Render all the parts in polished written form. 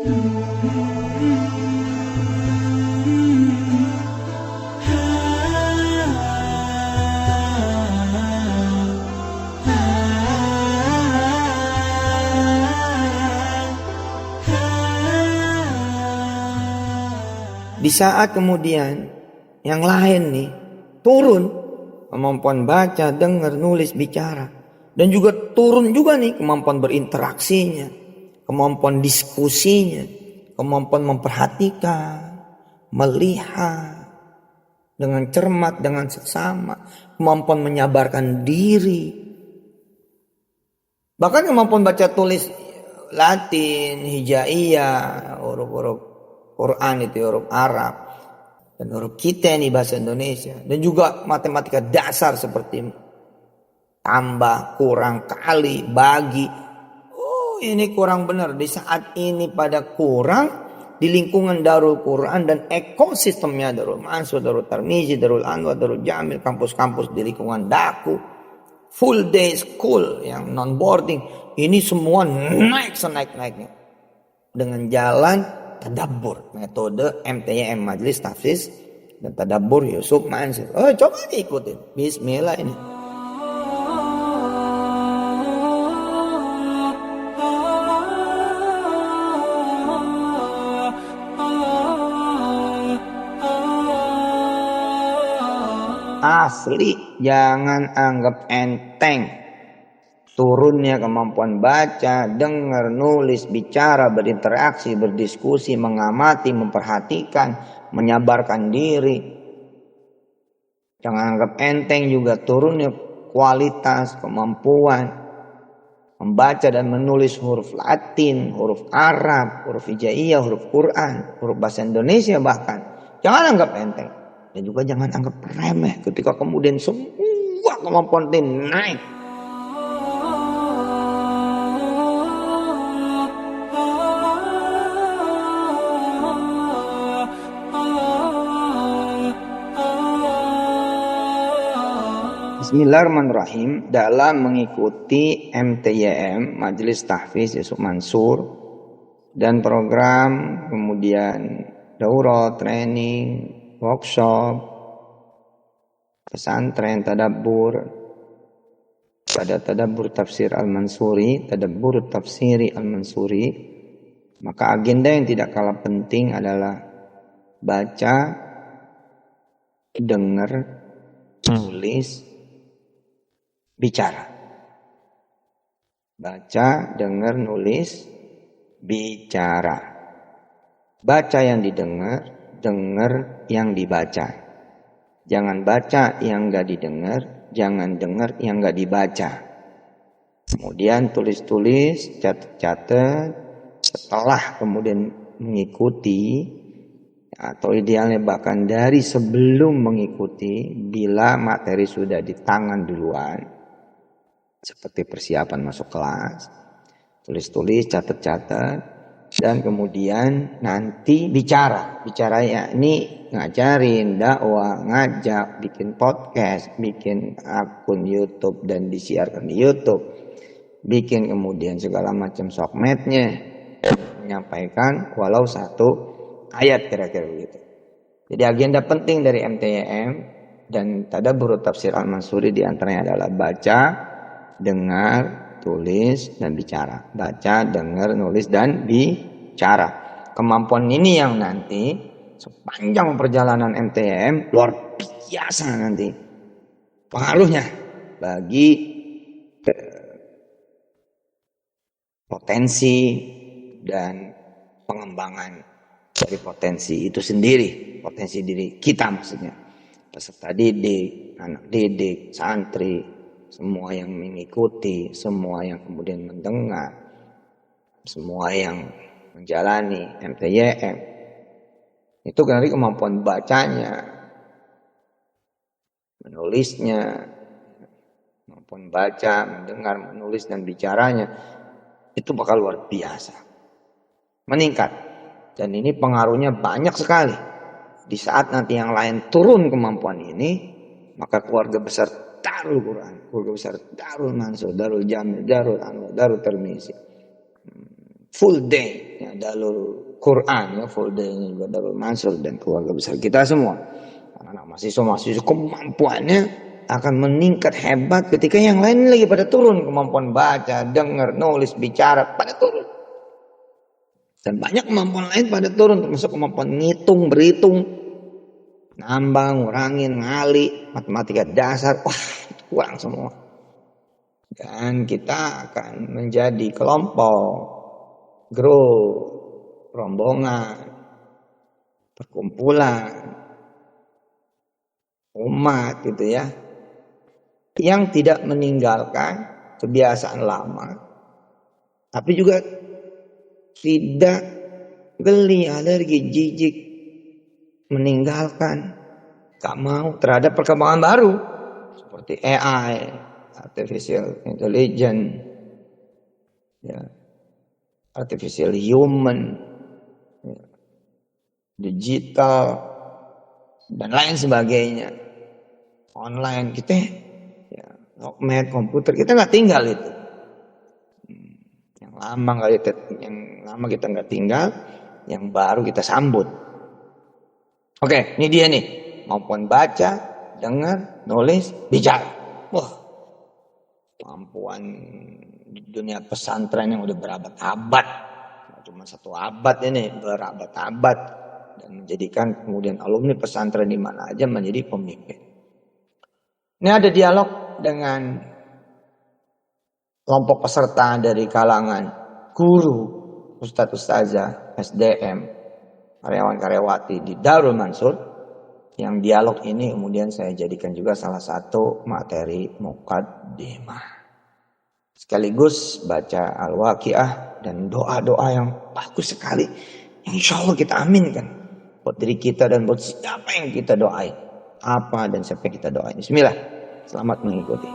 Di saat kemudian yang lain nih turun kemampuan baca, dengar, nulis, bicara, dan juga turun juga nih kemampuan berinteraksinya, kemampuan diskusinya, kemampuan memperhatikan, melihat dengan cermat dengan sesama, kemampuan menyabarkan diri, bahkan kemampuan baca tulis Latin, hijaiyah, huruf-huruf Quran itu huruf Arab dan huruf kita ini bahasa Indonesia, dan juga matematika dasar seperti tambah, kurang, kali, bagi. Oh, ini kurang benar di saat ini pada kurang di lingkungan Darul Quran dan ekosistemnya Darul Mansur, Darul Tarmizi, Darul Anwar, Darul Jamil, kampus-kampus di lingkungan Daku, full day school yang non boarding, ini semua naik senaik-naiknya dengan jalan tadabbur, metode MTYM Majelis Tahfiz dan Tadabbur Yusuf Mansur. Oh, coba diikutin. Bismillah ini. Asli, jangan anggap enteng turunnya kemampuan baca, dengar, nulis, bicara, berinteraksi, berdiskusi, mengamati, memperhatikan, menyabarkan diri. Jangan anggap enteng juga turunnya kualitas, kemampuan membaca dan menulis huruf Latin, huruf Arab, huruf hijaiyah, huruf Quran, huruf bahasa Indonesia bahkan. Jangan anggap enteng. Dan juga jangan anggap remeh ketika kemudian semua kemampuan ini naik. Bismillahirrahmanirrahim. Dalam mengikuti MTYM Majelis Tahfiz Yusuf Mansur dan program kemudian daurah, training, workshop, pesantren, tadabbur, pada tadabbur tafsir Al-Mansuri, tadabbur tafsiri Al-Mansuri, maka agenda yang tidak kalah penting adalah baca, dengar, tulis, bicara. Baca, dengar, nulis, bicara. Baca yang didengar, dengar yang dibaca. Jangan baca yang gak didengar, jangan dengar yang gak dibaca. Kemudian tulis-tulis, catat-catat. Setelah kemudian mengikuti, atau idealnya bahkan dari sebelum mengikuti, bila materi sudah di tangan duluan, seperti persiapan masuk kelas, tulis-tulis, catat-catat, dan kemudian nanti bicara. Bicara ya ini ngajarin, dakwah, ngajak, bikin podcast, bikin akun YouTube dan disiarkan di YouTube, bikin kemudian segala macam sokmetnya, menyampaikan walau satu ayat kira-kira begitu. Jadi agenda penting dari MTYM dan Tadabbur Tafsir Al-Mansuri diantaranya adalah baca, dengar, tulis, dan bicara. Baca, dengar, nulis, dan bicara. Kemampuan ini yang nanti sepanjang perjalanan MTYM luar biasa nanti pengaruhnya bagi potensi dan pengembangan dari potensi itu sendiri, potensi diri kita maksudnya, peserta didik, anak didik, santri, semua yang mengikuti, semua yang kemudian mendengar, semua yang menjalani MTYM, itu dari kemampuan bacanya, menulisnya, kemampuan baca, mendengar, menulis, dan bicaranya, itu bakal luar biasa, meningkat. Dan ini pengaruhnya banyak sekali. Di saat nanti yang lain turun kemampuan ini, maka keluarga besar Darul Quran, keluarga besar Darul Mansur, Darul Jamil, Darul Anwar, Darul Tarmizi, full day, ya, Dalul Quran ya, foldernya juga Darul Mansur dan keluarga besar kita semua. Anak-anak mahasiswa kemampuannya akan meningkat hebat ketika yang lain lagi pada turun. Kemampuan baca, dengar, nulis, bicara pada turun. Dan banyak kemampuan lain pada turun, termasuk kemampuan ngitung, berhitung, nambah, ngurangin, ngali, matematika dasar, wah kurang semua. Dan kita akan menjadi kelompok, grup, rombongan, perkumpulan, umat gitu ya, yang tidak meninggalkan kebiasaan lama, tapi juga tidak geli, alergi, jijik, meninggalkan, gak mau terhadap perkembangan baru seperti AI, artificial intelligence, ya, artificial human, ya, digital dan lain sebagainya, online kita, ya, sosmed, komputer kita nggak tinggal itu. Yang lama kita nggak tinggal, yang baru kita sambut. Oke, ini dia nih, kemampuan baca, dengar, nulis, bicara. Wah, kemampuan di dunia pesantren yang udah berabad-abad, cuma satu abad ini, berabad-abad, dan menjadikan kemudian alumni pesantren di mana aja menjadi pemimpin. Ini ada dialog dengan kelompok peserta dari kalangan guru, ustadz ustazah, SDM, karyawan-karyawati di Darul Mansur. Yang dialog ini kemudian saya jadikan juga salah satu materi muqaddimah. Sekaligus baca Al-Waqiah dan doa-doa yang bagus sekali. Yang insya Allah kita aminkan buat diri kita dan buat siapa yang kita doain. Apa dan siapa yang kita doain. Bismillah. Selamat mengikuti.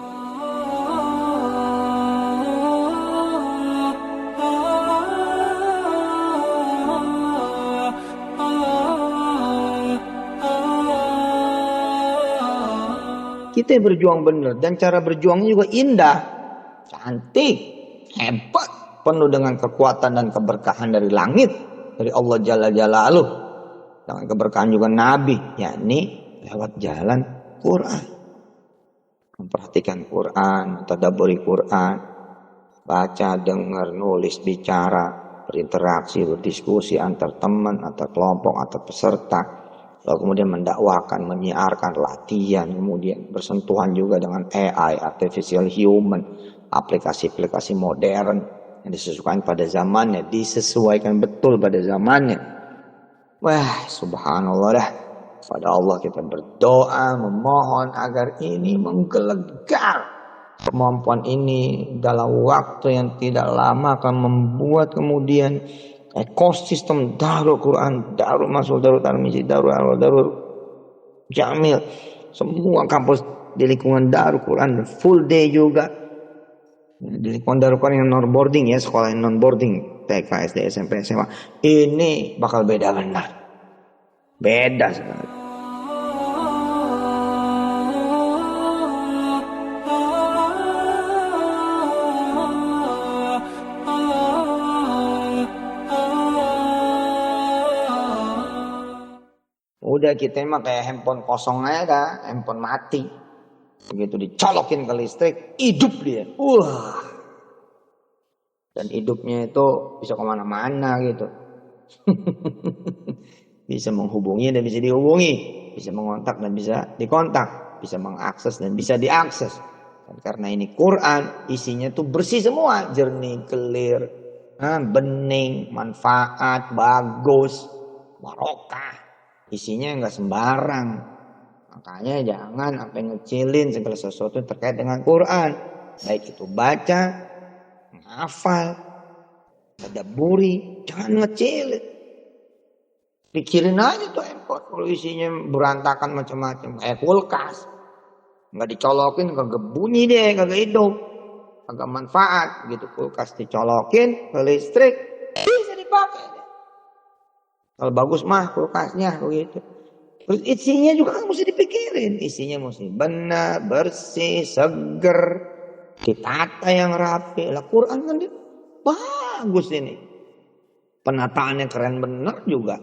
Kita berjuang benar dan cara berjuangnya juga indah, cantik, hebat, penuh dengan kekuatan dan keberkahan dari langit, dari Allah Jalla Jalaluh, dengan keberkahan juga Nabi, yakni lewat jalan Quran, memperhatikan Quran, mentadabburi Quran, baca, dengar, nulis, bicara, berinteraksi, berdiskusi antar teman, antar kelompok, antar peserta. Lalu kemudian mendakwakan, menyiarkan, latihan, kemudian bersentuhan juga dengan AI, artificial human, aplikasi-aplikasi modern yang disesuaikan pada zamannya, disesuaikan betul pada zamannya. Wah, subhanallah dah. Pada Allah kita berdoa, memohon agar ini menggelegar. Kemampuan ini dalam waktu yang tidak lama akan membuat kemudian ekosistem Darul Quran, Darul Mansur, Darul Tarmizi, Darul Arwah, Darul Jamil, semua kampus di lingkungan Darul Quran, full day juga di lingkungan Darul Quran yang non boarding ya, sekolah yang non boarding, TK, SD, SMP, SMA, ini bakal beda benar, beda sekali. Udah kita mah kayak handphone kosong aja, handphone mati. Begitu dicolokin ke listrik, hidup dia. Wah. Dan hidupnya itu bisa kemana-mana gitu. Bisa menghubungi dan bisa dihubungi. Bisa mengontak dan bisa dikontak. Bisa mengakses dan bisa diakses. Dan karena ini Quran, isinya tuh bersih semua. Jernih, clear, bening, manfaat, bagus, barokah. Isinya nggak sembarang. Makanya jangan sampai ngecilin segala sesuatu terkait dengan Quran. Baik itu baca, menghafal, tadabburi, jangan ngecilin. Pikirin aja tuh handphone kalau isinya berantakan macam-macam. Kayak kulkas. Nggak dicolokin, kagak bunyi deh, kagak hidup. Kagak manfaat gitu. Kulkas dicolokin ke listrik, bisa dipakai. Kalau bagus mah kulkasnya begitu. Terus isinya juga kan mesti dipikirin. Isinya mesti benar, bersih, seger, ditata yang rapi. Lah Quran kan bagus ini. penataannya keren bener juga.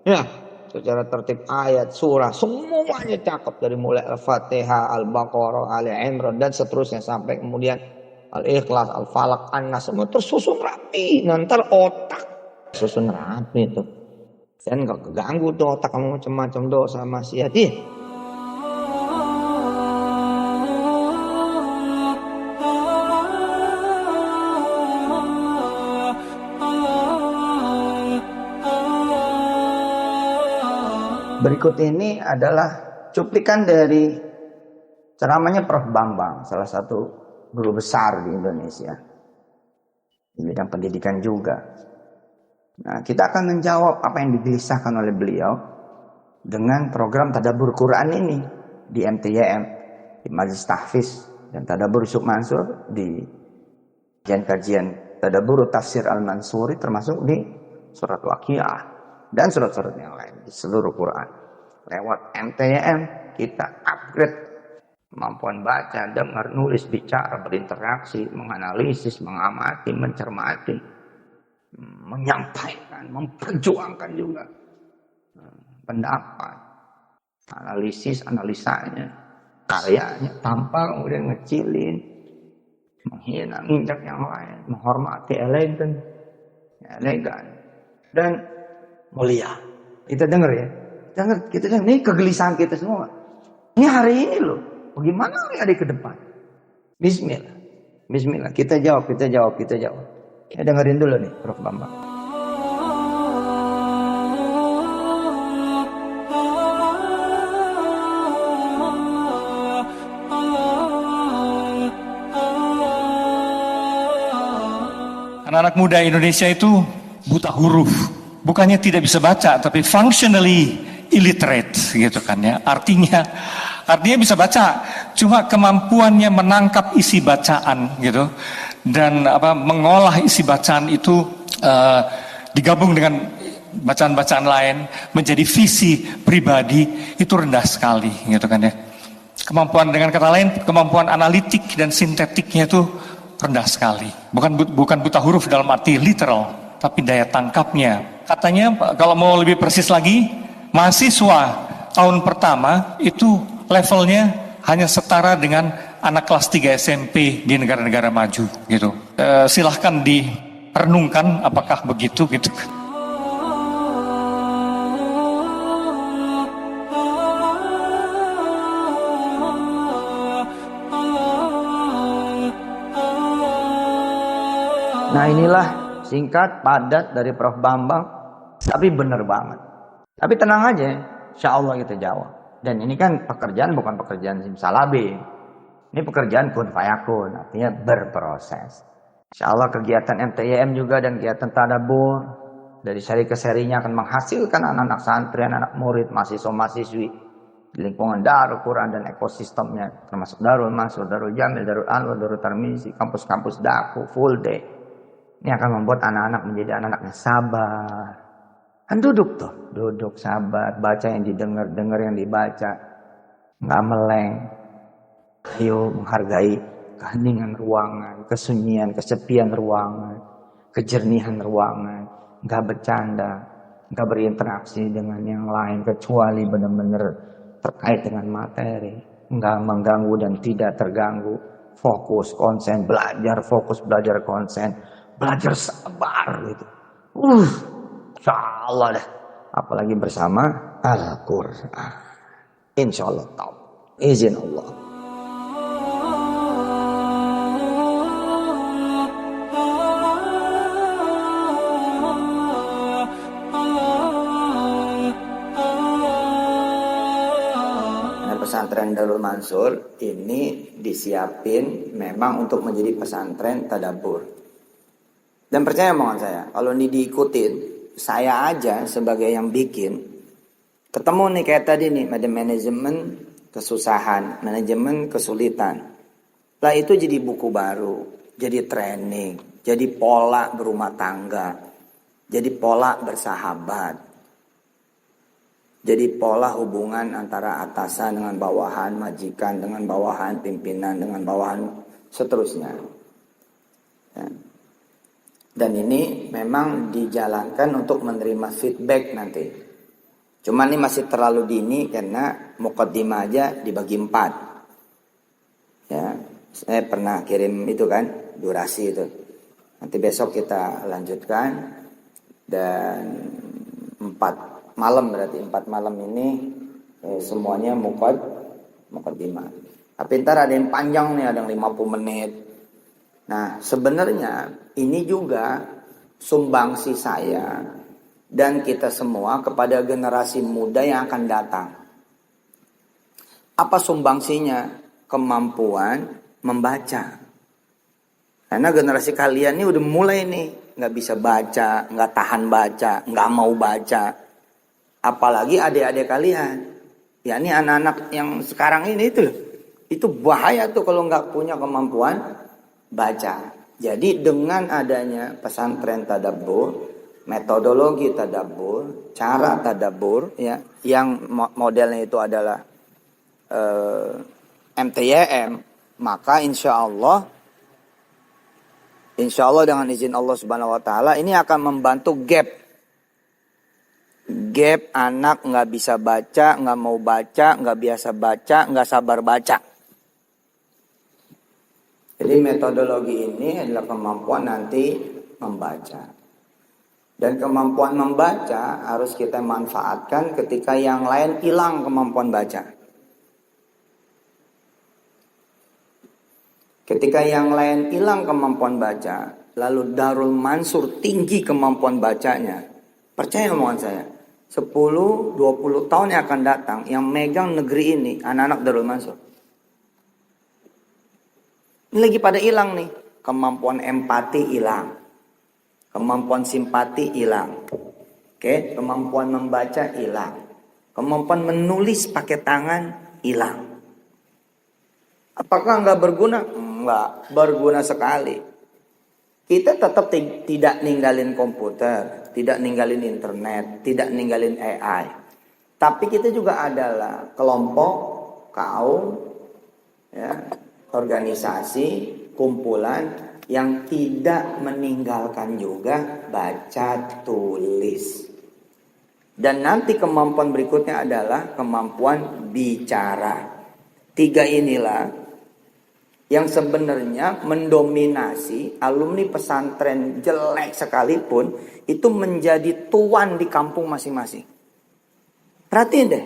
Ya, secara tertib ayat, surah, semuanya cakep dari mulai Al-Fatihah, Al-Baqarah, Ali Imran dan seterusnya sampai kemudian Al-Ikhlas, Al-Falaq, An-Nas semua tersusun rapi. Nanti otak susun rapi tuh. Dan gak keganggu tuh otak kamu macam-macam dosa maksiat. Berikut ini adalah cuplikan dari ceramahnya Prof. Bambang, salah satu guru besar di Indonesia. Di bidang pendidikan juga. Nah, kita akan menjawab apa yang digelisahkan oleh beliau dengan program Tadabbur Quran ini di MTYM, di Majelis Tahfiz dan Tadabbur Yusuf Mansur, di kajian Tadabbur Tafsir Al-Mansuri, termasuk di surat Waqiah dan surat-surat yang lain di seluruh Quran. Lewat MTYM kita upgrade kemampuan baca, dengar, nulis, bicara, berinteraksi, menganalisis, mengamati, mencermati, menyampaikan, memperjuangkan juga pendapat, analisis, analisanya, karyanya, tanpa kemudian ngecilin, menghina, menginjak yang lain, menghormati, elegan, dan mulia. Kita dengar ya, kita dengar, ini kegelisahan kita semua. Ini hari ini loh, bagaimana hari ke depan? Bismillah, kita jawab. Ya, dengerin dulu nih Prof. Bambang. Anak-anak muda Indonesia itu buta huruf. Bukannya tidak bisa baca, tapi functionally illiterate gitu kan ya. Artinya bisa baca, cuma kemampuannya menangkap isi bacaan gitu. Dan mengolah isi bacaan itu digabung dengan bacaan-bacaan lain menjadi visi pribadi itu rendah sekali gitu kan ya. Kemampuan, dengan kata lain, kemampuan analitik dan sintetiknya itu rendah sekali. Bukan buta huruf dalam arti literal, tapi daya tangkapnya. Katanya kalau mau lebih persis lagi, mahasiswa tahun pertama itu levelnya hanya setara dengan anak kelas 3 SMP di negara-negara maju gitu. Silahkan direnungkan apakah begitu gitu. Nah, inilah singkat, padat dari Prof. Bambang, tapi benar banget. Tapi tenang aja, insya Allah kita jawab. Dan ini kan pekerjaan bukan pekerjaan simsalabim. Ini pekerjaan kun fayakun, artinya berproses. Insya Allah kegiatan MTYM juga dan kegiatan Tadabbur dari seri ke serinya akan menghasilkan anak-anak santri, anak murid, mahasiswa-mahasiswi di lingkungan Darul Quran dan ekosistemnya, termasuk Darul Mansur, Darul Jamil, Darul Anwar, Darul Tarmizi, kampus-kampus daku, full day. Ini akan membuat anak-anak menjadi anak-anak yang sabar. Kan duduk sabar, baca yang didengar, dengar yang dibaca, nggak meleng. Ayo menghargai keheningan ruangan, kesunyian, kesepian ruangan, kejernihan ruangan, nggak bercanda, nggak berinteraksi dengan yang lain kecuali benar-benar terkait dengan materi, nggak mengganggu dan tidak terganggu. Fokus, konsen, belajar, konsen, belajar sabar gitu. Insyaallah dah. Apalagi bersama Al-Quran. Insyaallah tahu. Izin Allah. Pesantren Darul Mansur ini disiapin memang untuk menjadi pesantren tadabbur. Dan percaya omongan saya, kalau ini diikutin, saya aja sebagai yang bikin, ketemu nih kayak tadi nih, ada manajemen kesusahan, manajemen kesulitan. Lah itu jadi buku baru, jadi training, jadi pola berumah tangga, jadi pola bersahabat, jadi pola hubungan antara atasan dengan bawahan, majikan dengan bawahan, pimpinan dengan bawahan, seterusnya. Ya. Dan ini memang dijalankan untuk menerima feedback nanti. Cuman ini masih terlalu dini karena muqaddimah aja dibagi 4. Ya, saya pernah kirim itu kan, durasi itu. Nanti besok kita lanjutkan. Dan 4 malam berarti 4 malam ini semuanya muqaddimah. Tapi ntar ada yang panjang nih, ada yang 50 menit. Nah, sebenarnya ini juga sumbangsi saya dan kita semua kepada generasi muda yang akan datang. Apa sumbangsinya? Kemampuan membaca. Karena generasi kalian ini udah mulai nih, nggak bisa baca, nggak tahan baca, nggak mau baca. Apalagi adik-adik kalian. Ya ini anak-anak yang sekarang ini itu bahaya tuh kalau nggak punya kemampuan baca. Jadi dengan adanya pesantren tadabbur, metodologi tadabbur, cara tadabbur, ya, yang modelnya itu adalah MTYM, maka insya Allah dengan izin Allah Subhanahu Wa Taala ini akan membantu gap anak nggak bisa baca, nggak mau baca, nggak biasa baca, nggak sabar baca. Jadi metodologi ini adalah kemampuan nanti membaca. Dan kemampuan membaca harus kita manfaatkan ketika yang lain hilang kemampuan baca. Ketika yang lain hilang kemampuan baca, lalu Darul Mansur tinggi kemampuan bacanya. Percaya omongan saya, 10-20 tahun yang akan datang, yang megang negeri ini, anak-anak Darul Mansur. Ini lagi pada hilang nih. Kemampuan empati hilang. Kemampuan simpati hilang. Oke, kemampuan membaca hilang. Kemampuan menulis pakai tangan hilang. Apakah nggak berguna? Enggak, berguna sekali. Kita tetap tidak ninggalin komputer, tidak ninggalin internet, tidak ninggalin AI. Tapi kita juga adalah kelompok, kaum, ya, organisasi, kumpulan yang tidak meninggalkan juga baca tulis. Dan nanti kemampuan berikutnya adalah kemampuan bicara. 3 inilah yang sebenarnya mendominasi alumni pesantren jelek sekalipun itu menjadi tuan di kampung masing-masing. Perhatiin deh,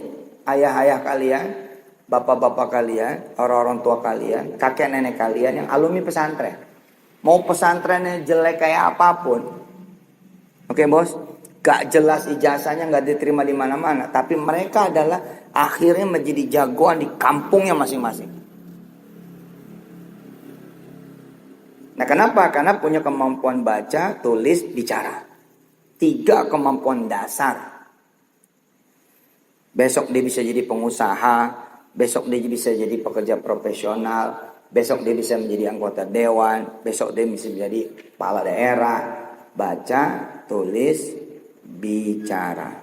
ayah-ayah kalian, bapak-bapak kalian, orang-orang tua kalian, kakek nenek kalian yang alumni pesantren. Mau pesantrennya jelek kayak apapun, oke bos, gak jelas ijazahnya, gak diterima di mana-mana, tapi mereka adalah akhirnya menjadi jagoan di kampungnya masing-masing. Nah kenapa? Karena punya kemampuan baca, tulis, bicara. 3 kemampuan dasar. Besok dia bisa jadi pengusaha, besok dia bisa jadi pekerja profesional, besok dia bisa menjadi anggota dewan, besok dia bisa menjadi kepala daerah. Baca, tulis, bicara.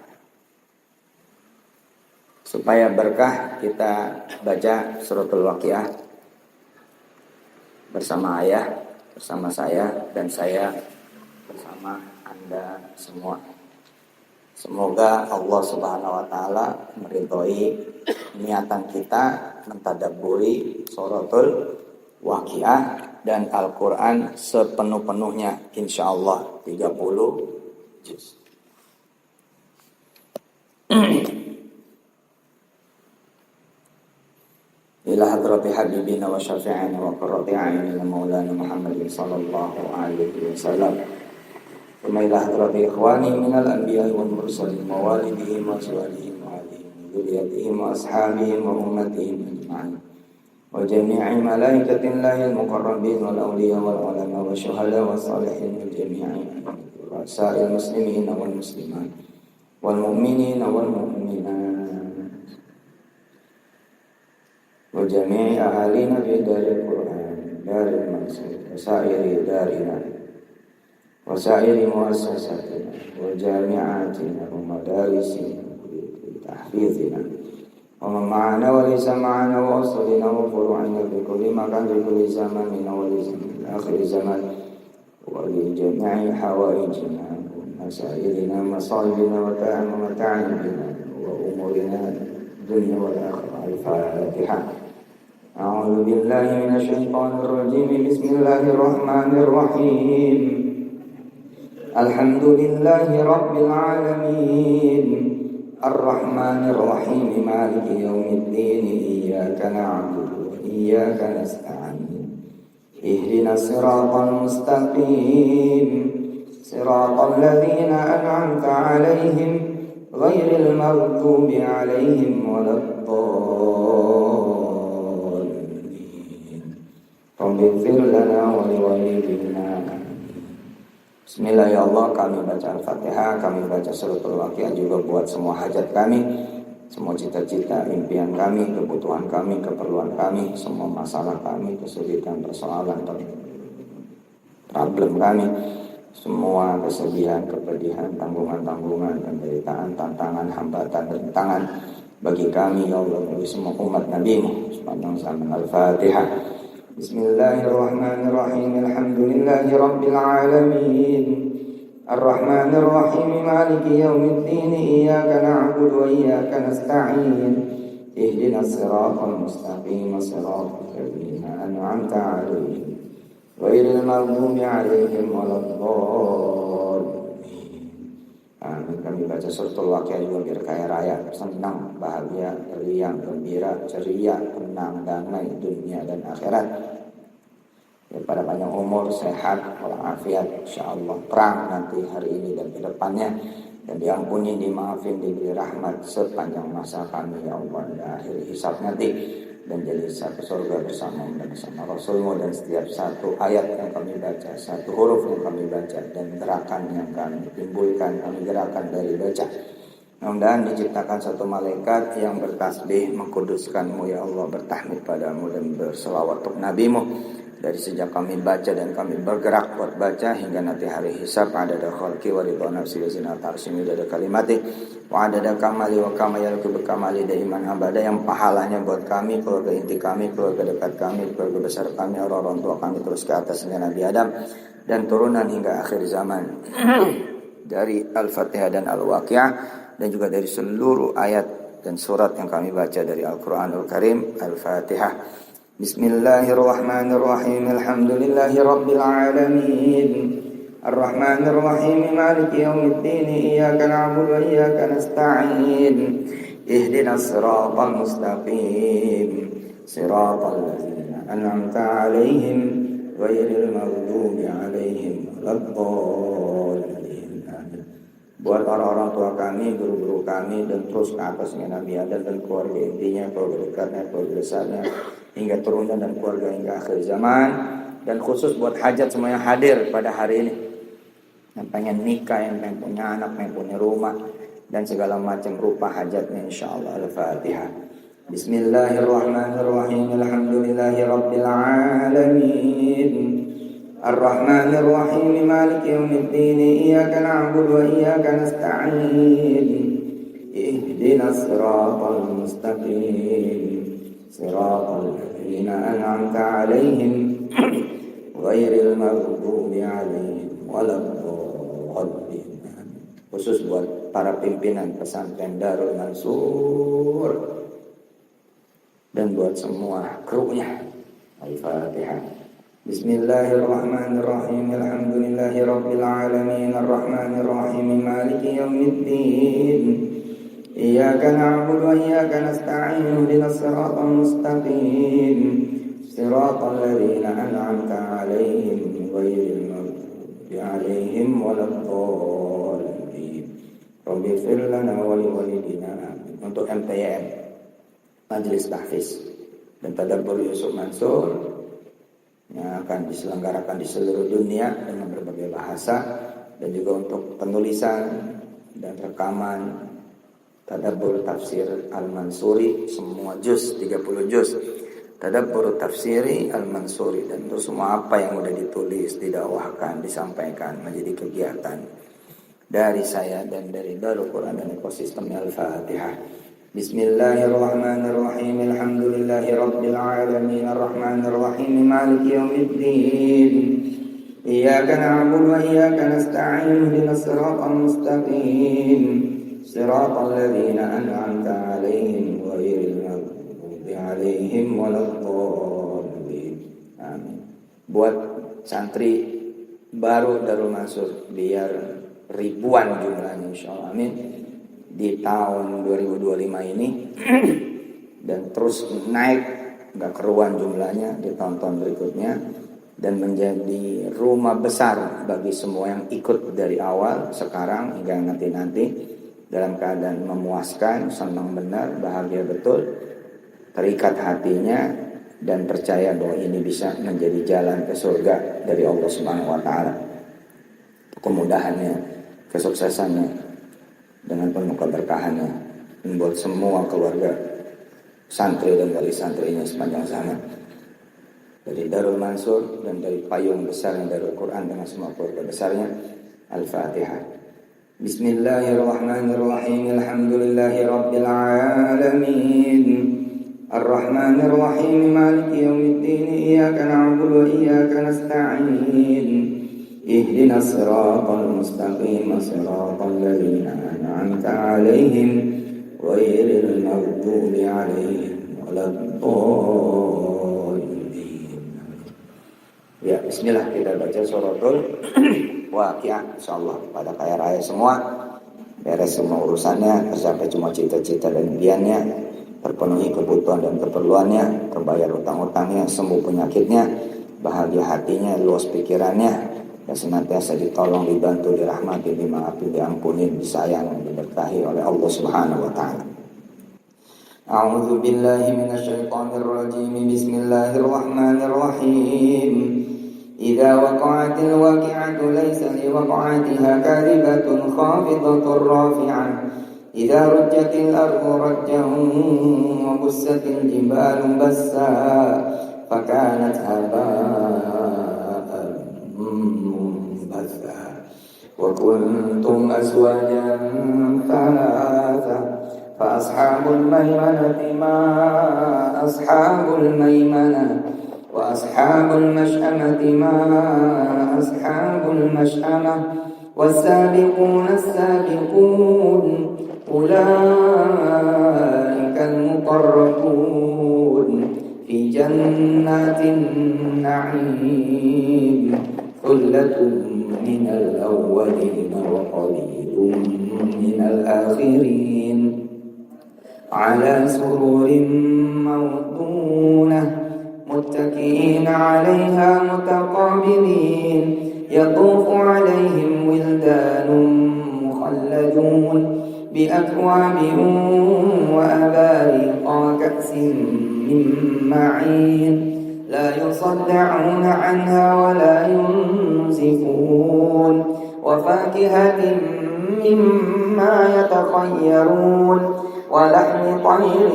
Supaya berkah kita baca suratul Waqiah bersama ayah, bersama saya, dan saya bersama Anda semua. Semoga Allah Subhanahu Wa Taala meridhoi niatan kita mentadabburi suratul Waqiah dan Al-Quran sepenuh-penuhnya, insyaallah 30 juz. Ila hadrati habibina wa syafi'ina wa qurrati a'yunina maulana Muhammadin sallallahu alaihi wasallam. Wa ila hadrati ikhwani minal anbiya'i wal mursalin wa walidihim wa azwajihim wa alihim dzurriyyatihim wa ashabihim wa ummatihim ajma'in. Wa jami'i malaikatillahi al-muqarrabin wal awliya wal ulama wa syuhada wa salihin wal jami'i wa sa'il muslimin wal muslimat wal mu'minin wal mu'minat wa jami'i ahalina fi daril Qur'an daril maksud wa sa'iri darina wa sa'iri muassasatina wa jami'atina wa madarisina wa tahfizina wa ma'ana wa lisa ma'ana wa usulina wa furu'ina fi kulli makan fi kulli zamanin wa li akhir zaman ولجميع حوائجنا ومسائلنا مصائبنا ومتاعبنا وأمورنا الدنيا والآخرة. الفاتحة. أعوذ بالله من الشيطان الرجيم. بسم الله الرحمن الرحيم. الحمد لله رب العالمين الرحمن الرحيم مالك يوم الدين إياك نعبد وإياك نستعين اهدنا الصراط المستقيم صراط الذين أنعمت عليهم غير المغضوب عليهم ولا الضالين. رب اغفر لنا ولوالدينا. Bismillah, ya Allah, kami baca Al-Fatihah, kami baca suratul Waqiah juga buat semua hajat kami, semua cita-cita, impian kami, kebutuhan kami, keperluan kami, semua masalah kami, kesulitan, persoalan, problem kami, semua kesedihan, kepedihan, tanggungan-tanggungan, penderitaan, tantangan, hambatan, rintangan bagi kami, ya Allah, bagi semua umat Nabi-Mu sepanjang zaman. Al-Fatihah. Bismillahirrahmanirrahim. Alhamdulillahi rabbil alamin arrahmanir rahim maliki yaumiddin iyyaka na'budu wa iyyaka nasta'in ihdinas siratal mustaqim siratal ladzina an'amta 'alaihim ghairil maghdubi 'alaihim waladdallin. Amin. Kami baca suratul Waqiah juga biar kaya raya, senang, bahagia, riang, gembira, ceria, tenang, damai dunia dan akhirat. Daripada panjang umur, sehat, walafiat, insyaallah perang nanti hari ini dan ke depannya, dan diampuni, dimaafin, diberi rahmat sepanjang masa kami, ya Allah, dan akhir hisab nanti, dan jadi satu surga bersama dan bersama Rasulmu. Dan setiap satu ayat yang kami baca, satu huruf yang kami baca, dan gerakan yang kami timbulkan, kami gerakan dari baca, mudah-mudahan diciptakan satu malaikat yang bertasbih mengkuduskanmu, ya Allah, bertahmid padamu dan berselawat untuk nabimu dari sejak kami baca dan kami bergerak buat baca hingga nanti hari hisab. Adada khalqi wa ridha nafsi wa zinata arsymi adada kalimati wa adada kamali wa kamayalku berkamali daiman abada, yang pahalanya buat kami, keluarga inti kami, keluarga dekat kami, keluarga besar kami, orang tua kami terus ke atas hingga Nabi Adam dan turunan hingga akhir zaman. Dari Al-Fatihah dan Al-Waqiah, dan juga dari seluruh ayat dan surat yang kami baca dari Al-Quranul Karim. Al-Fatihah. Bismillahirrahmanirrahim. Alhamdulillahi rabbil alamin arrahmanir rahim maliki yaumiddin iyyaka na'budu wa iyyaka nasta'in ihdinas siratal mustaqim siratal ladzina an'amta 'alaihim ghairil maghdubi 'alaihim waladdallin. Buat orang-orang tua kami, guru-guru kami, dan terus ke atasnya Nabi Adam dan keluarga intinya, keluarga dekatnya, keluarga besarnya, hingga turunan dan keluarga hingga akhir zaman. Dan khusus buat hajat semua yang hadir pada hari ini, yang pengen nikah, yang pengen punya anak, pengen punya rumah, dan segala macam rupa hajatnya, insyaallah. Al-Fatihah. Bismillahirrahmanirrahim. Alhamdulillahi rabbil alamin arrahmanir rahim maliki yaumiddin iyyaka na'budu wa iyyaka nasta'in ihdinas siratal mustaqim siratal ladzina an'amta 'alaihim ghairil maghdubi 'alaihim waladdallin. Khusus buat para pimpinan pesantren Darul Mansur dan buat semua krunya. Al-Fatihah. Bismillahirrahmanirrahim. Alhamdulillahi rabbil alamin arrahmanir rahim maliki yaumiddin iyyaka na'budu wa iyyaka nasta'in ihdinas siratal mustaqim siratal ladzina an'amta 'alaihim ghairil maghdubi 'alaihim waladdallin. Rabbi ighfir lana wa liwalidina. Untuk MTN, Majelis Tahfiz dan Tadabbur Yusuf Mansur, yang akan diselenggarakan di seluruh dunia dengan berbagai bahasa, dan juga untuk penulisan dan rekaman Tadabbur Tafsir Al-Mansuri, semua juz, 30 juz Tadabbur Tafsiri Al-Mansuri, dan itu semua apa yang sudah ditulis, didakwahkan, disampaikan menjadi kegiatan dari saya dan dari Darul Quran dan ekosistem. Al-Fatihah. Bismillahirrahmanirrahim. Alhamdulillahi rabbil alamin arrahmanir rahim maliki yaumiddin إياك نعبد وإياك نستعين اهدنا الصراط المستقيم صراط الذين أنعمت عليهم غير المغضوب عليهم ولا الضالين. Amin. Buat santri baru Darul Mansur biar ribuan jumlahnya insyaallah amin di tahun 2025 ini dan terus naik gak keruan jumlahnya di tahun-tahun berikutnya dan menjadi rumah besar bagi semua yang ikut dari awal sekarang hingga nanti dalam keadaan memuaskan, senang benar, bahagia betul, terikat hatinya dan percaya bahwa ini bisa menjadi jalan ke surga dari Allah Subhanahu wa taala. Kemudahannya, kesuksesannya dengan penuh keberkahannya membuat semua keluarga santri dan wali santrinya sepanjang zaman dari Darul Mansur dan dari payung besarnya Darul Quran dengan semua keluarga besarnya. Al-Fatihah. Bismillahirrahmanirrahim. Alhamdulillahi rabbil alamin. Ar-Rahmanir Rahim. Maliki yaumiddin. Iyyaka na'budu wa iyyaka nasta'in. Ihdinas siratal mustaqim. Siratal ladzina an'amta 'alaihim ghairil maghdubi 'alaihim waladdallin. Ya, bismillah kita baca suratul Waqiah insyaallah pada kaya raya semua. Beres semua urusannya, tercapai cuma cita-cita dan impiannya, terpenuhi kebutuhan dan keperluannya, terbayar utang-utangnya, sembuh penyakitnya, bahagia hatinya, luas pikirannya, dan senantiasa ditolong, dibantu, dirahmati, dimaafi, diampuni, disayang, diberkahi oleh Allah Subhanahu wa taala. A'udzu billahi minasyaitonir rajim. Bismillahirrahmanirrahim. Idza waqa'atil waqi'atu laysa liwaqa'atiha kadhibatun khafidatun rafi'ah. Idza rujjatil ardu rajjan wa bussatil jibalu bassa fakanat haba'an munbatha wa kuntum azwajan thalatha fa ashabul maimanati ma ashabul maimanah wa ashabul mash'amati ma ashabul mash'amah was-sabiquna as-sabiqun ulaikal muqarrabun fi jannatin na'im thullatun minal awwalin wa qalilun minal akhirin ala sururin mawdunah متكئين عليها متقابلين يطوف عليهم ولدان مخلدون بأكواب وأباريق كأس من معين لا يصدعون عنها ولا ينزفون وفاكهة مما يتخيرون ولحم طير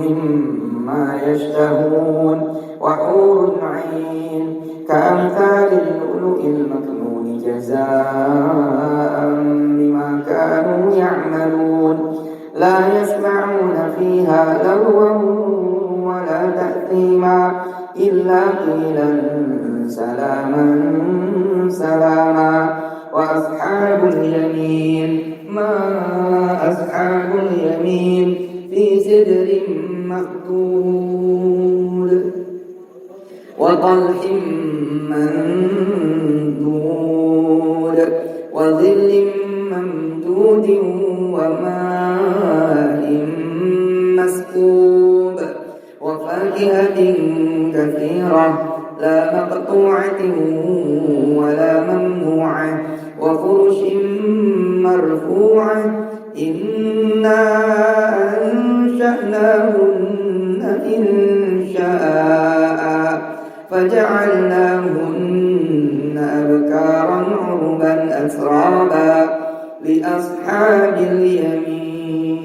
مما يشتهون وحور عين كأمثال اللؤلؤ المكنون جزاء بما كانوا يعملون لا يسمعون فيها لغوا ولا تأثيما إلا قيلا سلاما سلاما وأصحاب اليمين ما أصحاب اليمين في سدر مخضود وطلح منضود وظل ممدود وماء مسكوب وفاكهة كثيرة لا مقطوعة ولا ممنوعة وفرش مرفوعة إنا أنشأناهن إنشاء فجعلناهن أبكارا عربا أترابا لأصحاب اليمين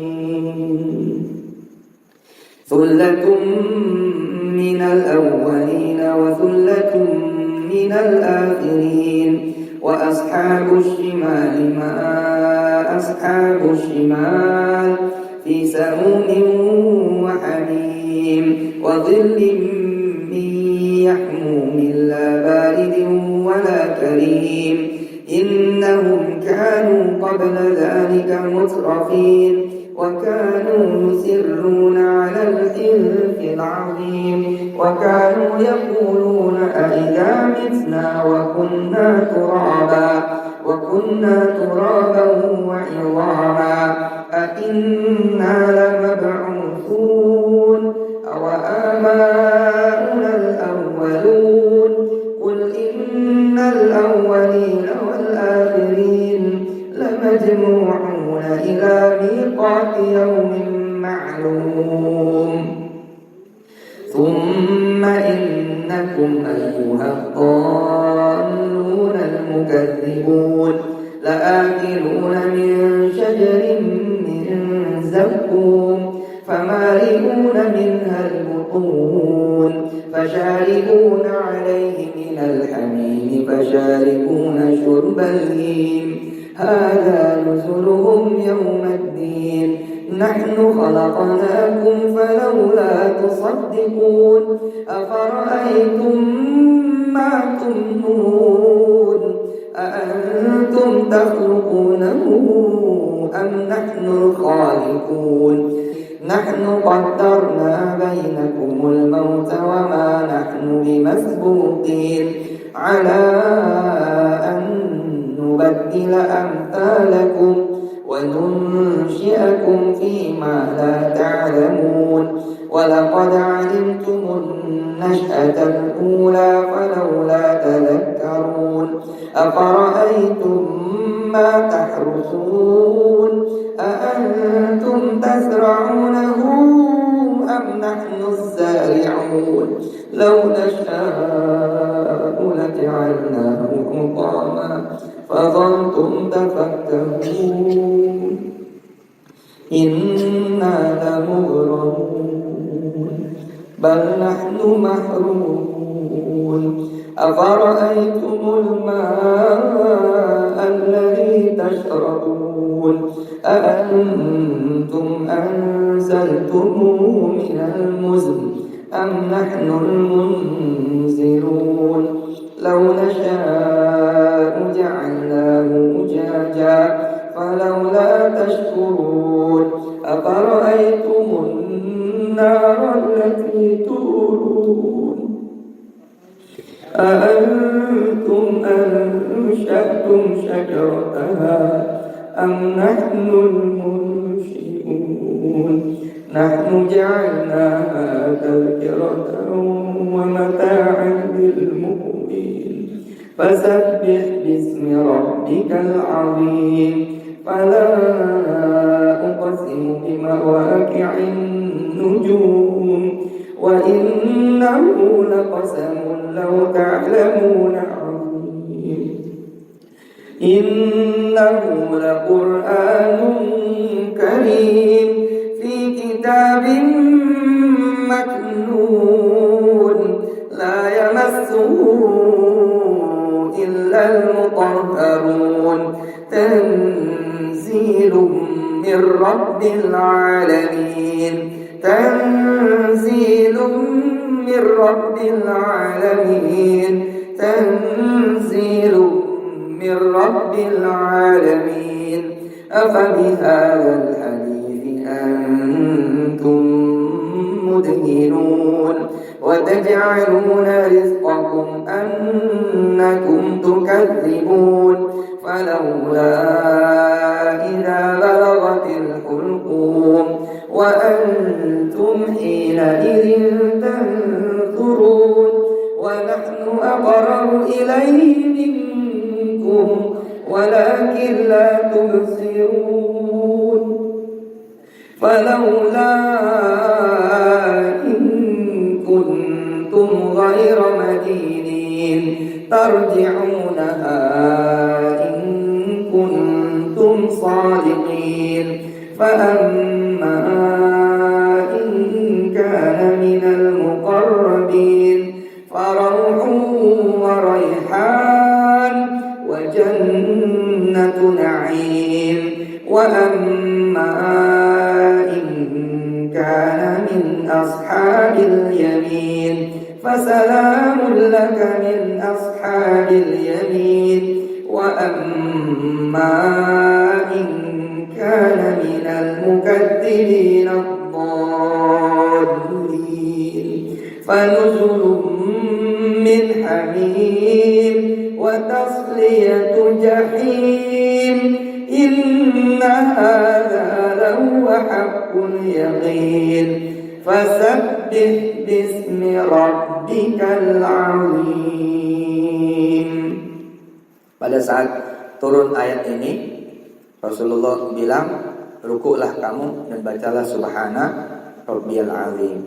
ثلة من الأولين وثلة من الآخرين وأصحاب الشمال ما أصحاب الشمال في سموم وحميم وظل من يحموم لا بارد ولا كريم إنهم كانوا قبل ذلك مترفين وكانوا يصرون على الحنث العظيم وكانوا يقولون أئذا متنا وكنا ترابا وعظاما أئنا لمبعوثون أو آباؤنا الأولون قل إن الأولين والآخرين لمجموعون إلى ميقات يوم معلوم ثم إنكم أيها الضالون المكذبون لآكلون من شجر من زقوم فمالئون منها البطون فشاربون عليه من الحميم فشاربون شرب الهيم هذا نزلهم يوم الدين نحن خلقناكم فلولا تصدقون أفرأيتم ما تمنون أأنتم تخلقونه أم نحن الخالقون نحن قدرنا بينكم الموت وما نحن بمسبوقين على أن نبدل أمثالكم وننشئكم فيما لا تعلمون ولقد علمتم النشأة الأولى فلولا تذكرون أفرأيتم ما تحرثون أأنتم تزرعونه أم نحن الزارعون لو نشاء لجعلناه حطاما فظلتم تفكرون إنا لمغرمون بل نحن محرومون أفرأيتم الماء الذي تشربون أأنتم أنزلتموه من المزن أم نحن المنزلون لو نشاء جعلناه أجاجا فلولا تشكرون أفرأيتم النار التي تورون أأنتم أنشأتم شجرتها أم نحن المنشئون نحن جعلناها تذكرة ومتاعا للمقوين فسبح باسم ربك العظيم فلا أقسم بمواقع النجوم وإنه لقسم لو تعلمون عظيم إنه لقرآن كريم في كتاب مكنون لا يمسه إلا المطهرون تنزيل من رب العالمين تنزيل من رب العالمين تنزيل من رب العالمين أفبهذا الحديث أنتم مدهنون وتجعلون رزقكم أنكم تكذبون فلولا إذا بلغت الحلقوم وأنتم حينئذ تنظرون ونحن أقرب إليه منكم ولكن لا تبصرون فلولا إن كنتم غير مدينين ترجعونها إن كنتم صادقين فأما إن كان من المقربين فروح وريحان وجنة نعيم وأما إن كان من أصحاب اليمين فسلام لك من أصحاب اليمين وأما إن كان من المكذبين الضالين فنزل من حميم وتصلية جحيم إن هذا لهو حق اليقين فسبح باسم ربك العظيم. Pada saat turun ayat ini, Rasulullah bilang, rukuklah kamu dan bacalah subhana rabbiyal azim.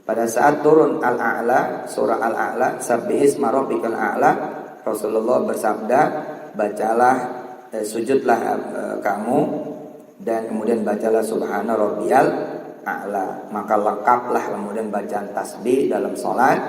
Pada saat turun Al-A'la, surah Al-A'la, sabbihisma rabbikal a'la, Rasulullah bersabda, bacalah, sujudlah kamu dan kemudian bacalah subhana rabbiyal a'la. Maka lengkaplah kemudian bacaan tasbih dalam salat,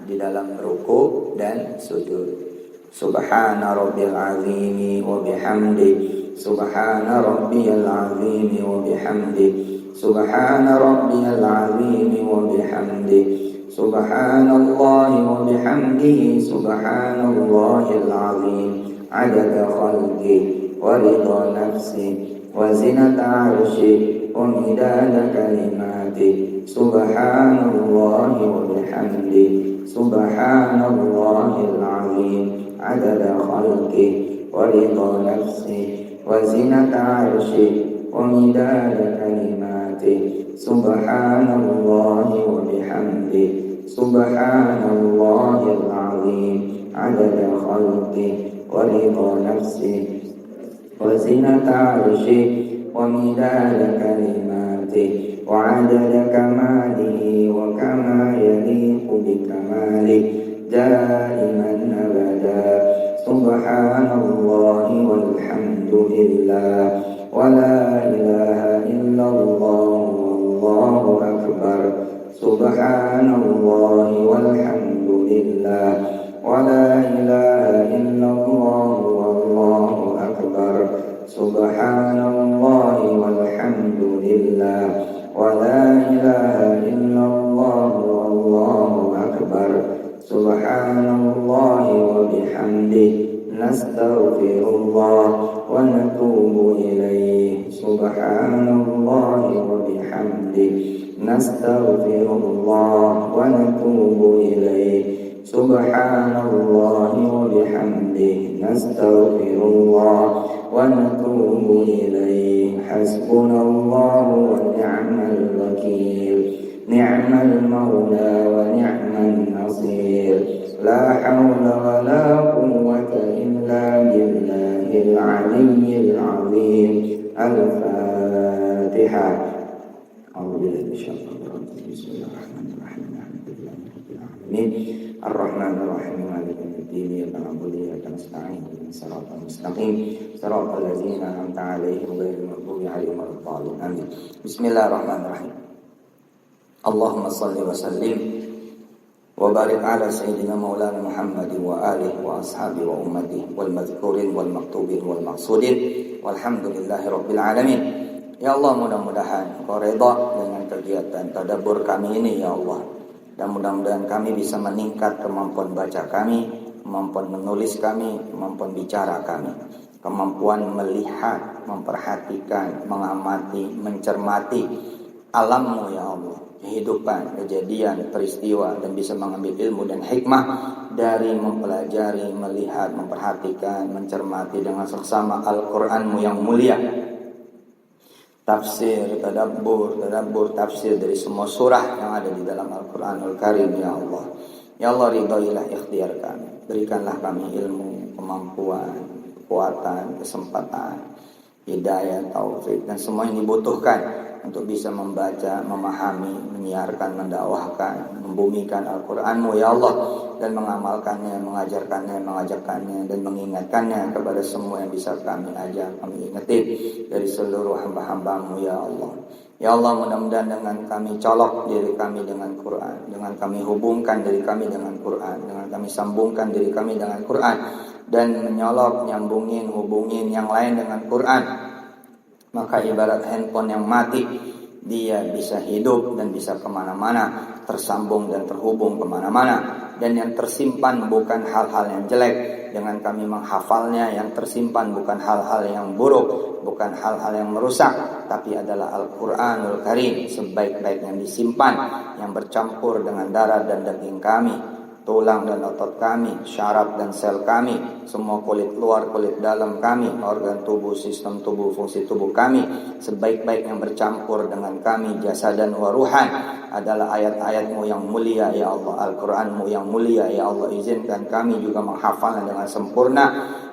di dalam ruku dan sujud. Subhana rabbiyal azim wa bihamdi, subhana rabbiyal azim wa bihamdi, subhana rabbiyal azim wa bihamdi, subhanallahi wa bihamdihi, subhanallahil azim, adada khalqi wa ridha nafsi wa zinata arshi wa midada kalimati, subhanallahi wa bihamdi, subhanallahil azim, adada khalqi wa ridha nafsi wa zinata arshi wa midada kalimati, subhanallahi wa bihamdi, subhanallahil azim, adada khalqi wa ridha nafsi wa zinata arshi wa midada kalimati wa adada kamalihi wa kama yaliqu bi kamali daiman abada, subhanallahi walhamdulillah wa la ilaha illallah wallahu akbar, subhanallahi walhamdulillah wa la ilaha illallah wallahu akbar, subhanallahi walhamdulillah wa la ilaha illallah wallahu akbar, subhanallahi wa bihamdihi, nastaghfirullah wa natubu ilaih, subhanallahi wa bihamdihi, nastaghfirullah wa natubu ilaih, subhanallahi wa bihamdihi, nastaghfirullah wa natubu ilaih, hasbunallahu wa ni'mal wakil, ni'mal maula wa ni'man nasir, la hawla wa la quwwata illa billahil aliyyil azim. Al-Fatihah. A'udzubillahi minasyaitonir rajim. Bismillahirrahmanirrahim. Alhamdulillahirabbil alamin. Ar-Rahmanir Rahim. Maliki yaumiddin. Iyyaka na'budu wa iyyaka nasta'in. Ihdinas siratal mustaqim. Siratal ladzina an'amta 'alaihim ghairil maghdubi 'alaihim waladdallin. Amin. Bismillahirrahmanirrahim. Allahumma salli wa sallim wa barik ala sayyidina maulana Muhammad wa alihi wa ashabi wa ummati wal madhkurin wal maktubin wal maqsudin walhamdulillahi rabbil alamin. Ya Allah, mudah-mudahan Engkau redha dengan kegiatan tadabbur kami ini ya Allah, dan mudah-mudahan kami bisa meningkat kemampuan baca kami, kemampuan menulis kami, kemampuan bicara kami, kemampuan melihat, memperhatikan, mengamati, mencermati alammu ya Allah, kehidupan, kejadian, peristiwa, dan bisa mengambil ilmu dan hikmah dari mempelajari, melihat, memperhatikan, mencermati dengan seksama Al-Qur'anmu yang mulia. Tafsir, tadabbur, tafsir dari semua surah yang ada di dalam Al-Qur'anul Karim ya Allah. Ya Allah, ridhoilah ikhtiar kami, berikanlah kami ilmu, kemampuan, kekuatan, kesempatan, hidayah, taufik, dan semua yang dibutuhkan untuk bisa membaca, memahami, menyiarkan, mendakwahkan, membumikan Al-Qur'anmu ya Allah, dan mengamalkannya, mengajarkannya, mengajakkannya, dan mengingatkannya kepada semua yang bisa kami ajak, kami ingetin dari seluruh hamba-hambamu ya Allah. Ya Allah, mudah-mudahan dengan kami colok diri kami dengan Quran, dengan kami hubungkan diri kami dengan Quran, dengan kami sambungkan diri kami dengan Quran, dan menyolok, nyambungin, hubungin yang lain dengan Quran, maka ibarat handphone yang mati dia bisa hidup dan bisa kemana-mana, tersambung dan terhubung kemana-mana. Dan yang tersimpan bukan hal-hal yang jelek. Dengan kami menghafalnya, yang tersimpan bukan hal-hal yang buruk, bukan hal-hal yang merusak, tapi adalah Al-Quranul Karim, sebaik-baik yang disimpan, yang bercampur dengan darah dan daging kami, tulang dan otot kami, syaraf dan sel kami, semua kulit luar, kulit dalam kami, organ tubuh, sistem tubuh, fungsi tubuh kami, sebaik-baik yang bercampur dengan kami, jasad dan waruhan, adalah ayat-ayat-Mu yang mulia ya Allah, Al-Quran-Mu yang mulia ya Allah. Izinkan kami juga menghafalnya dengan sempurna,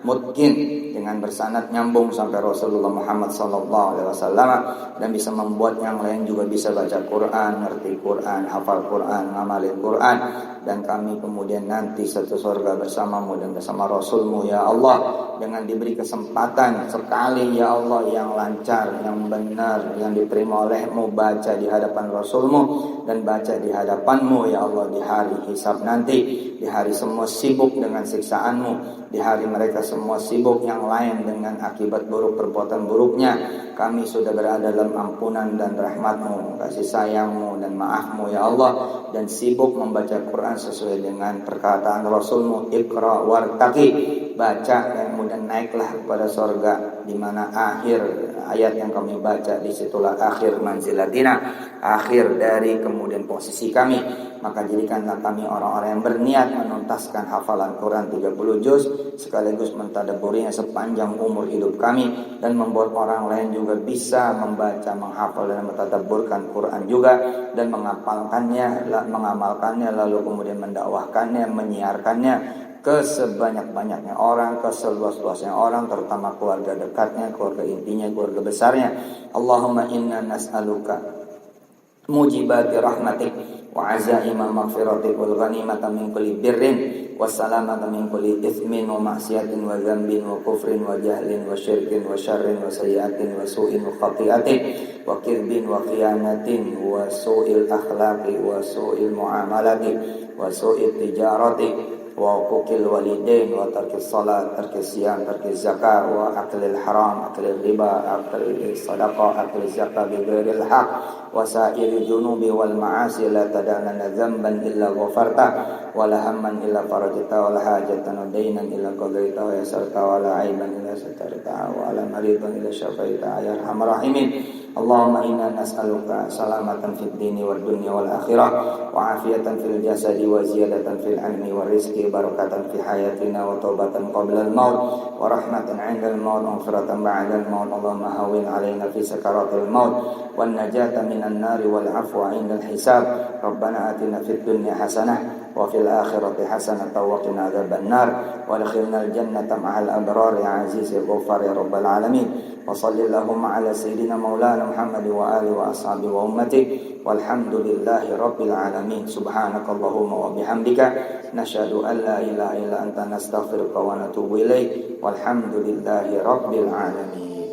mungkin dengan bersanad nyambung sampai Rasulullah Muhammad SAW, dan bisa membuat yang lain juga bisa baca Quran, ngerti Quran, hafal Quran, ngamalin Quran, dan kami kemudian nanti satu surga bersamamu dan bersama Rasulmu ya Allah, dengan diberi kesempatan sekali ya Allah yang lancar, yang benar, yang diterima olehmu, baca di hadapan Rasulmu dan baca di hadapanmu ya Allah, di hari hisab nanti, di hari semua sibuk dengan siksaanmu, di hari mereka semua sibuk yang lain dengan akibat buruk perbuatan buruknya. Kami sudah berada dalam ampunan dan rahmatmu, kasih sayangmu dan maafmu ya Allah, dan sibuk membaca Quran sesuai dengan perkataan Rasulmu, Iqra wartaqi, baca dan kemudian naiklah kepada surga, di mana akhir ayat yang kami baca disitulah akhir manzilatina, akhir dari kemudian posisi kami. Maka jadikanlah kami orang-orang yang berniat menuntaskan hafalan Quran 30 juz, sekaligus mentadabburinya sepanjang umur hidup kami, dan membuat orang lain juga bisa membaca, menghafal dan mentadabburkan Quran juga, dan mengamalkannya, lalu kemudian mendakwahkannya, menyiarkannya ke sebanyak-banyaknya orang, ke seluas-luasnya orang, terutama keluarga dekatnya, keluarga intinya, keluarga besarnya. Allahumma inna nas'aluka mujibati rahmatik wa azaima maghfiratik wal ghanimata min kulli birrin wassalamata min kulli ithmin wa ma'siyatin wa dzambin wa kufrin wa jahlin wa syirkin wa syarrin wa sayyiatin wa su'in wa khati'atin wa kirbin wa khiyanatin wa su'il akhlaqi wa su'il muamalati wa su'il tijarati wa uquqil walidain wa tarkis salat, tarkis siyam, tarkis zakah, wa aklil haram, aklil riba, aklil sadaqah, aklil zakah bi ghairil haq, wa sa'il junubi wal ma'asi la tada'lana dzamban illa ghafarta wa la hamman illa farajta wa la hajatan dainan illa qadaita wa yasarta wa la aiban illa satarta wa la maridan illa syafaita ya arhamar rahimin. Allahumma inna nas'aluka salamatan fid dini wal dunya wal akhirah wa afiyatan fil jasadi wa ziyadatan fil ilmi wa rizqi barakatan fi hayatina wa taubatan qabla al maut wa rahmatan 'inda al maut wa maghfiratan ba'da al maut. Allahumma hawwin 'alaina fi sakaratil maut wan najata minan nari wal 'afwa 'inda al hisab. Rabbana atina fid dunya hasanah wa fil akhirati hasanatan wa qina adzaban nar wa adkhilna al jannata ma'al abrar ya aziz ya ghaffar ya rabbal alamin. Wa sallallahu ala sayyidina maulana Muhammad wa alihi wa ashabi wa ummati walhamdulillahi rabbil alamin. Subhanakallahumma wa bihamdika nashhadu an la ilaha illa anta nastaghfiruka wa natubu ilaik walhamdulillahi rabbil alamin.